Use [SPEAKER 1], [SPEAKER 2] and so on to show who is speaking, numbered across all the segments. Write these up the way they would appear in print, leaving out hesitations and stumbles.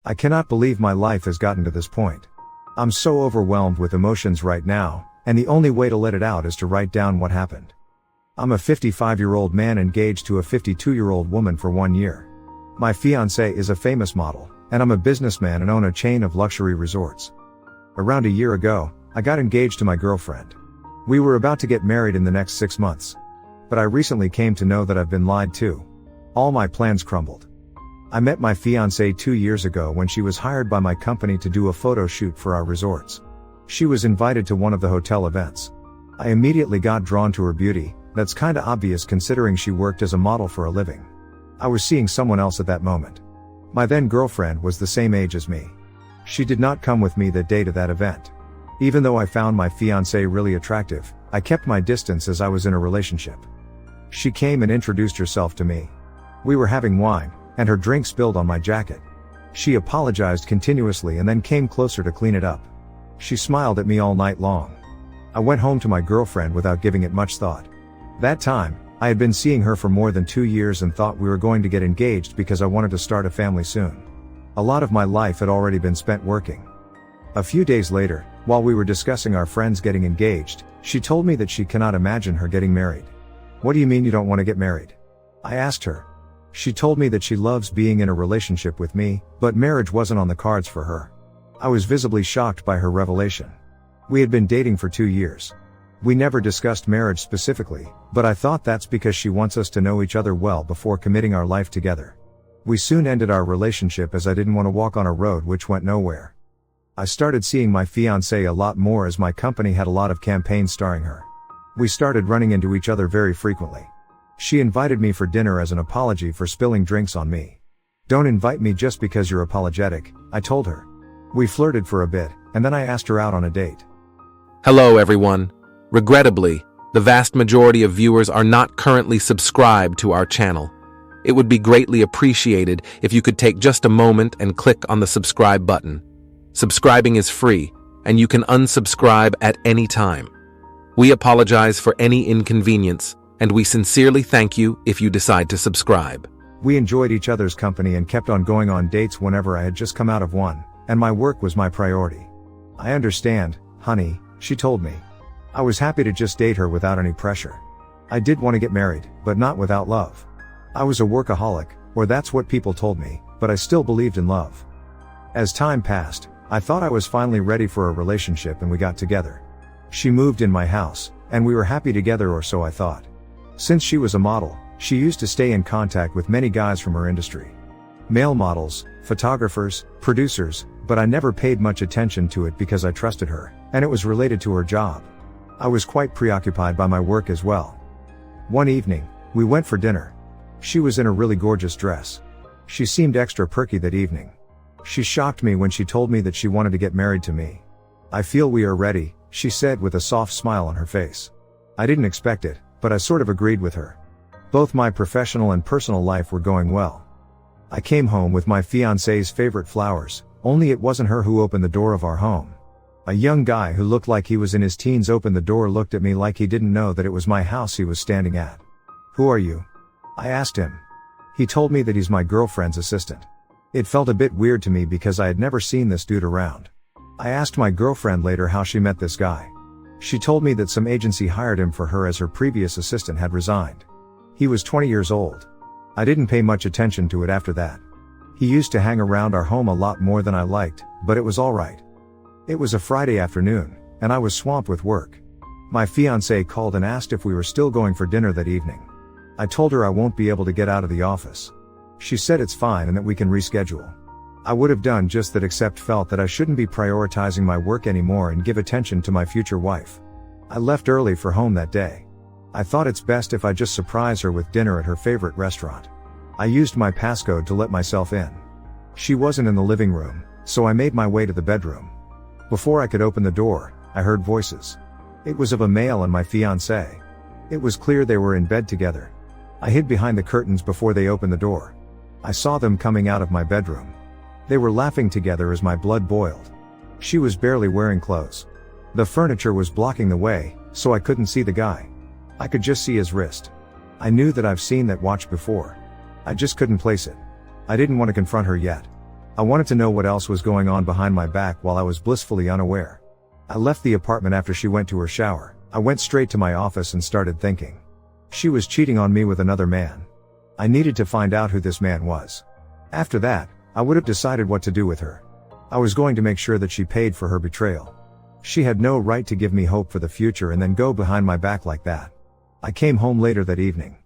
[SPEAKER 1] I cannot believe my life has gotten to this point. I'm so overwhelmed with emotions right now, and the only way to let it out is to write down what happened. I'm a 55-year-old man engaged to a 52-year-old woman for 1 year. My fiancée is a famous model, and I'm a businessman and own a chain of luxury resorts. Around a year ago, I got engaged to my girlfriend. We were about to get married in the next 6 months. But I recently came to know that I've been lied to. All my plans crumbled. I met my fiancée 2 years ago when she was hired by my company to do a photo shoot for our resorts. She was invited to one of the hotel events. I immediately got drawn to her beauty. That's kinda obvious considering she worked as a model for a living. I was seeing someone else at that moment. My then girlfriend was the same age as me. She did not come with me that day to that event. Even though I found my fiancée really attractive, I kept my distance as I was in a relationship. She came and introduced herself to me. We were having wine, and her drink spilled on my jacket. She apologized continuously and then came closer to clean it up. She smiled at me all night long. I went home to my girlfriend without giving it much thought. That time, I had been seeing her for more than 2 years and thought we were going to get engaged because I wanted to start a family soon. A lot of my life had already been spent working. A few days later, while we were discussing our friends getting engaged, she told me that she cannot imagine her getting married. "What do you mean you don't want to get married?" I asked her. She told me that she loves being in a relationship with me, but marriage wasn't on the cards for her. I was visibly shocked by her revelation. We had been dating for 2 years. We never discussed marriage specifically, but I thought that's because she wants us to know each other well before committing our life together. We soon ended our relationship as I didn't want to walk on a road which went nowhere. I started seeing my fiancée a lot more as my company had a lot of campaigns starring her. We started running into each other very frequently. She invited me for dinner as an apology for spilling drinks on me. "Don't invite me just because you're apologetic," I told her. We flirted for a bit, and then I asked her out on a date.
[SPEAKER 2] Hello everyone. Regrettably, the vast majority of viewers are not currently subscribed to our channel. It would be greatly appreciated if you could take just a moment and click on the subscribe button. Subscribing is free, and you can unsubscribe at any time. We apologize for any inconvenience, and we sincerely thank you if you decide to subscribe.
[SPEAKER 1] We enjoyed each other's company and kept on going on dates whenever I had just come out of one, and my work was my priority. "I understand, honey," she told me. I was happy to just date her without any pressure. I did want to get married, but not without love. I was a workaholic, or that's what people told me, but I still believed in love. As time passed, I thought I was finally ready for a relationship and we got together. She moved in my house, and we were happy together, or so I thought. Since she was a model, she used to stay in contact with many guys from her industry. Male models, photographers, producers, but I never paid much attention to it because I trusted her, and it was related to her job. I was quite preoccupied by my work as well. One evening, we went for dinner. She was in a really gorgeous dress. She seemed extra perky that evening. She shocked me when she told me that she wanted to get married to me. "I feel we are ready," she said with a soft smile on her face. I didn't expect it, but I sort of agreed with her. Both my professional and personal life were going well. I came home with my fiancée's favorite flowers, only it wasn't her who opened the door of our home. A young guy who looked like he was in his teens opened the door, looked at me like he didn't know that it was my house he was standing at. "Who are you?" I asked him. He told me that he's my girlfriend's assistant. It felt a bit weird to me because I had never seen this dude around. I asked my girlfriend later how she met this guy. She told me that some agency hired him for her as her previous assistant had resigned. He was 20 years old. I didn't pay much attention to it after that. He used to hang around our home a lot more than I liked, but it was alright. It was a Friday afternoon, and I was swamped with work. My fiancée called and asked if we were still going for dinner that evening. I told her I won't be able to get out of the office. She said it's fine and that we can reschedule. I would have done just that, except felt that I shouldn't be prioritizing my work anymore and give attention to my future wife. I left early for home that day. I thought it's best if I just surprise her with dinner at her favorite restaurant. I used my passcode to let myself in. She wasn't in the living room, so I made my way to the bedroom. Before I could open the door, I heard voices. It was of a male and my fiancée. It was clear they were in bed together. I hid behind the curtains before they opened the door. I saw them coming out of my bedroom. They were laughing together as my blood boiled. She was barely wearing clothes. The furniture was blocking the way, so I couldn't see the guy. I could just see his wrist. I knew that I've seen that watch before. I just couldn't place it. I didn't want to confront her yet. I wanted to know what else was going on behind my back while I was blissfully unaware. I left the apartment after she went to her shower. I went straight to my office and started thinking. She was cheating on me with another man. I needed to find out who this man was. After that, I would have decided what to do with her. I was going to make sure that she paid for her betrayal. She had no right to give me hope for the future and then go behind my back like that. I came home later that evening.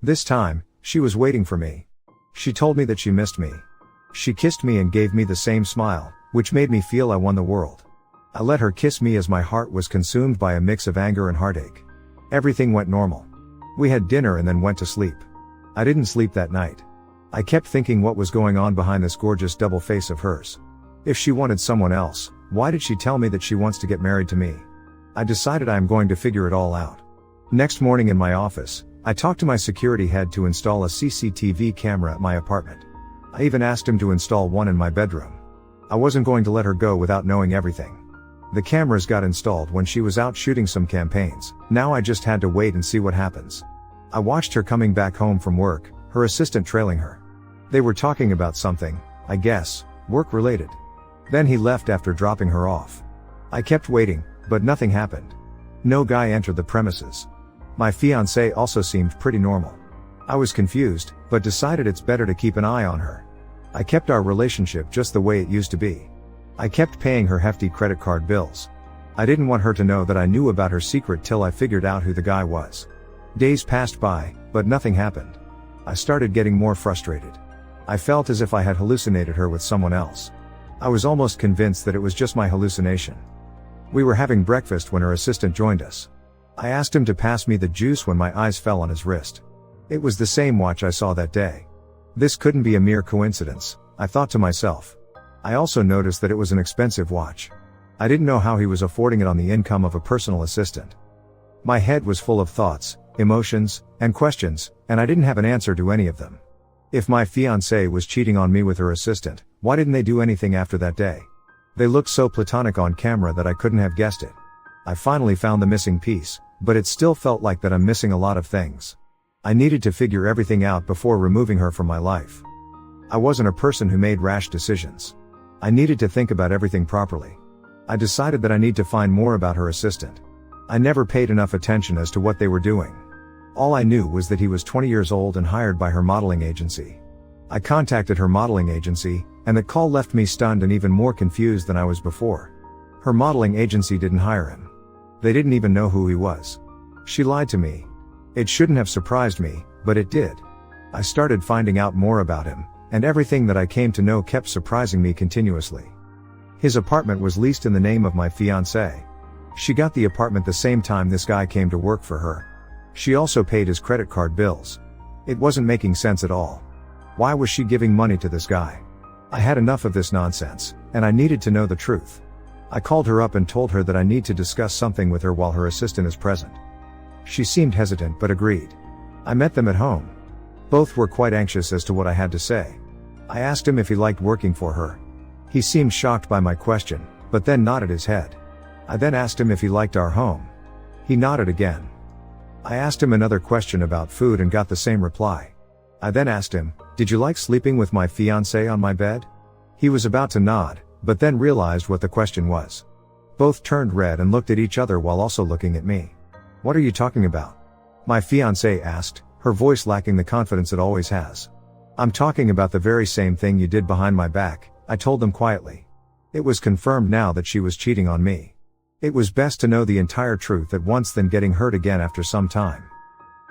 [SPEAKER 1] This time, she was waiting for me. She told me that she missed me. She kissed me and gave me the same smile, which made me feel I won the world. I let her kiss me as my heart was consumed by a mix of anger and heartache. Everything went normal. We had dinner and then went to sleep. I didn't sleep that night. I kept thinking what was going on behind this gorgeous double face of hers. If she wanted someone else, why did she tell me that she wants to get married to me? I decided I am going to figure it all out. Next morning in my office, I talked to my security head to install a CCTV camera at my apartment. I even asked him to install one in my bedroom. I wasn't going to let her go without knowing everything. The cameras got installed when she was out shooting some campaigns. Now I just had to wait and see what happens. I watched her coming back home from work, her assistant trailing her. They were talking about something, I guess, work-related. Then he left after dropping her off. I kept waiting, but nothing happened. No guy entered the premises. My fiancée also seemed pretty normal. I was confused, but decided it's better to keep an eye on her. I kept our relationship just the way it used to be. I kept paying her hefty credit card bills. I didn't want her to know that I knew about her secret till I figured out who the guy was. Days passed by, but nothing happened. I started getting more frustrated. I felt as if I had hallucinated her with someone else. I was almost convinced that it was just my hallucination. We were having breakfast when her assistant joined us. I asked him to pass me the juice when my eyes fell on his wrist. It was the same watch I saw that day. This couldn't be a mere coincidence, I thought to myself. I also noticed that it was an expensive watch. I didn't know how he was affording it on the income of a personal assistant. My head was full of thoughts, emotions, and questions, and I didn't have an answer to any of them. If my fiancée was cheating on me with her assistant, why didn't they do anything after that day? They looked so platonic on camera that I couldn't have guessed it. I finally found the missing piece, but it still felt like that I'm missing a lot of things. I needed to figure everything out before removing her from my life. I wasn't a person who made rash decisions. I needed to think about everything properly. I decided that I need to find more about her assistant. I never paid enough attention as to what they were doing. All I knew was that he was 20 years old and hired by her modeling agency. I contacted her modeling agency, and that call left me stunned and even more confused than I was before. Her modeling agency didn't hire him. They didn't even know who he was. She lied to me. It shouldn't have surprised me, but it did. I started finding out more about him, and everything that I came to know kept surprising me continuously. His apartment was leased in the name of my fiancée. She got the apartment the same time this guy came to work for her. She also paid his credit card bills. It wasn't making sense at all. Why was she giving money to this guy? I had enough of this nonsense, and I needed to know the truth. I called her up and told her that I need to discuss something with her while her assistant is present. She seemed hesitant but agreed. I met them at home. Both were quite anxious as to what I had to say. I asked him if he liked working for her. He seemed shocked by my question, but then nodded his head. I then asked him if he liked our home. He nodded again. I asked him another question about food and got the same reply. I then asked him, "Did you like sleeping with my fiancée on my bed?" He was about to nod, but then realized what the question was. Both turned red and looked at each other while also looking at me. "What are you talking about?" My fiancée asked, her voice lacking the confidence it always has. "I'm talking about the very same thing you did behind my back," I told them quietly. It was confirmed now that she was cheating on me. It was best to know the entire truth at once than getting hurt again after some time.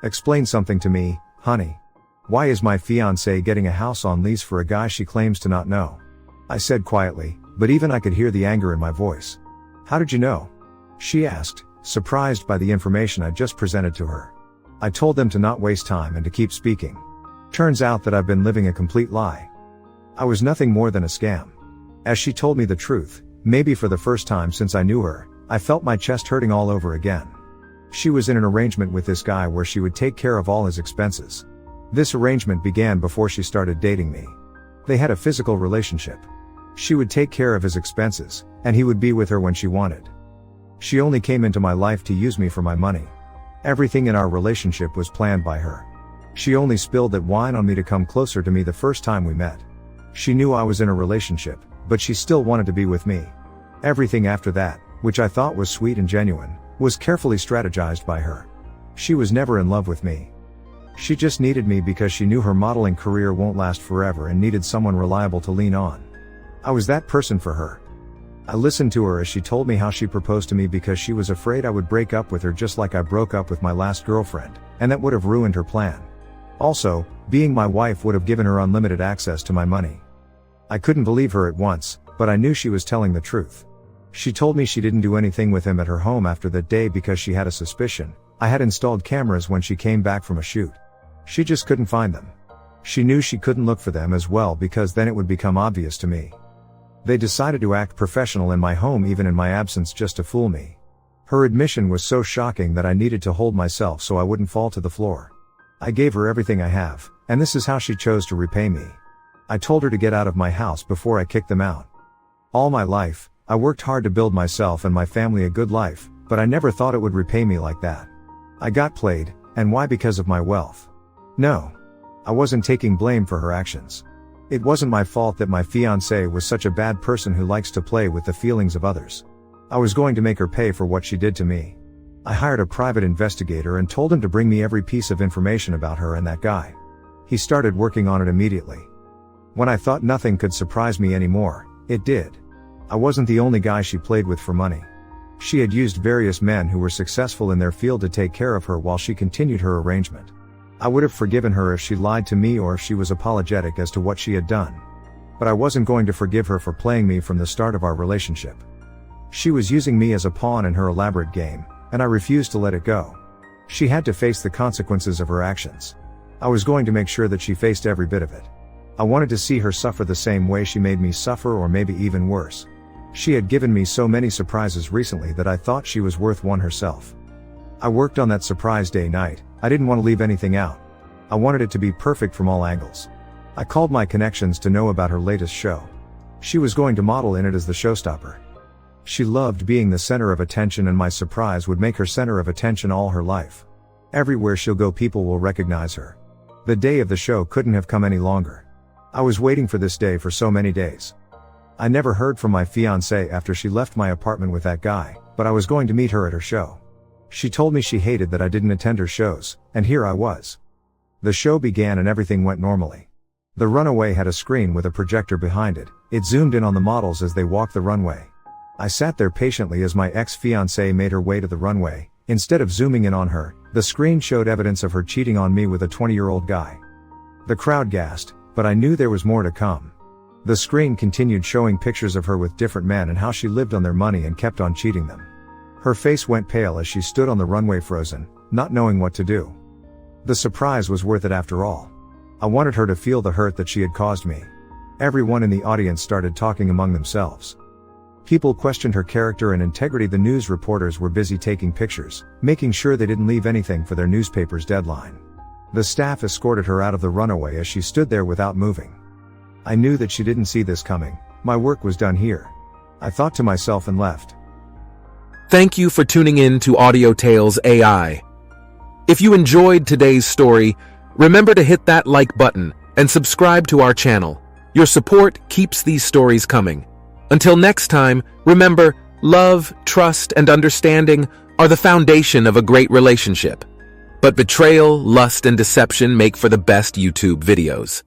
[SPEAKER 1] "Explain something to me, honey. Why is my fiancée getting a house on lease for a guy she claims to not know?" I said quietly, but even I could hear the anger in my voice. "How did you know?" she asked, surprised by the information I just presented to her. I told them to not waste time and to keep speaking. Turns out that I've been living a complete lie. I was nothing more than a scam. As she told me the truth, maybe for the first time since I knew her, I felt my chest hurting all over again. She was in an arrangement with this guy where she would take care of all his expenses. This arrangement began before she started dating me. They had a physical relationship. She would take care of his expenses, and he would be with her when she wanted. She only came into my life to use me for my money. Everything in our relationship was planned by her. She only spilled that wine on me to come closer to me the first time we met. She knew I was in a relationship, but she still wanted to be with me. Everything after that, which I thought was sweet and genuine, was carefully strategized by her. She was never in love with me. She just needed me because she knew her modeling career won't last forever and needed someone reliable to lean on. I was that person for her. I listened to her as she told me how she proposed to me because she was afraid I would break up with her just like I broke up with my last girlfriend, and that would have ruined her plan. Also, being my wife would have given her unlimited access to my money. I couldn't believe her at once, but I knew she was telling the truth. She told me she didn't do anything with him at her home after that day because she had a suspicion. I had installed cameras when she came back from a shoot. She just couldn't find them. She knew she couldn't look for them as well because then it would become obvious to me. They decided to act professional in my home even in my absence just to fool me. Her admission was so shocking that I needed to hold myself so I wouldn't fall to the floor. I gave her everything I have, and this is how she chose to repay me. I told her to get out of my house before I kicked them out. All my life, I worked hard to build myself and my family a good life, but I never thought it would repay me like that. I got played, and why? Because of my wealth. No. I wasn't taking blame for her actions. It wasn't my fault that my fiancée was such a bad person who likes to play with the feelings of others. I was going to make her pay for what she did to me. I hired a private investigator and told him to bring me every piece of information about her and that guy. He started working on it immediately. When I thought nothing could surprise me anymore, it did. I wasn't the only guy she played with for money. She had used various men who were successful in their field to take care of her while she continued her arrangement. I would have forgiven her if she lied to me or if she was apologetic as to what she had done. But I wasn't going to forgive her for playing me from the start of our relationship. She was using me as a pawn in her elaborate game, and I refused to let it go. She had to face the consequences of her actions. I was going to make sure that she faced every bit of it. I wanted to see her suffer the same way she made me suffer or maybe even worse. She had given me so many surprises recently that I thought she was worth one herself. I worked on that surprise day night. I didn't want to leave anything out. I wanted it to be perfect from all angles. I called my connections to know about her latest show. She was going to model in it as the showstopper. She loved being the center of attention, and my surprise would make her center of attention all her life. Everywhere she'll go, people will recognize her. The day of the show couldn't have come any longer. I was waiting for this day for so many days. I never heard from my fiancée after she left my apartment with that guy, but I was going to meet her at her show. She told me she hated that I didn't attend her shows, and here I was. The show began and everything went normally. The runway had a screen with a projector behind it. It zoomed in on the models as they walked the runway. I sat there patiently as my ex-fiancée made her way to the runway. Instead of zooming in on her, the screen showed evidence of her cheating on me with a 20-year-old guy. The crowd gasped, but I knew there was more to come. The screen continued showing pictures of her with different men and how she lived on their money and kept on cheating them. Her face went pale as she stood on the runway frozen, not knowing what to do. The surprise was worth it after all. I wanted her to feel the hurt that she had caused me. Everyone in the audience started talking among themselves. People questioned her character and integrity. The news reporters were busy taking pictures, making sure they didn't leave anything for their newspaper's deadline. The staff escorted her out of the runway as she stood there without moving. I knew that she didn't see this coming. My work was done here. I thought to myself and left.
[SPEAKER 2] Thank you for tuning in to Audio Tales AI. If you enjoyed today's story, remember to hit that like button and subscribe to our channel. Your support keeps these stories coming. Until next time, remember, love, trust, and understanding are the foundation of a great relationship. But betrayal, lust, and deception make for the best YouTube videos.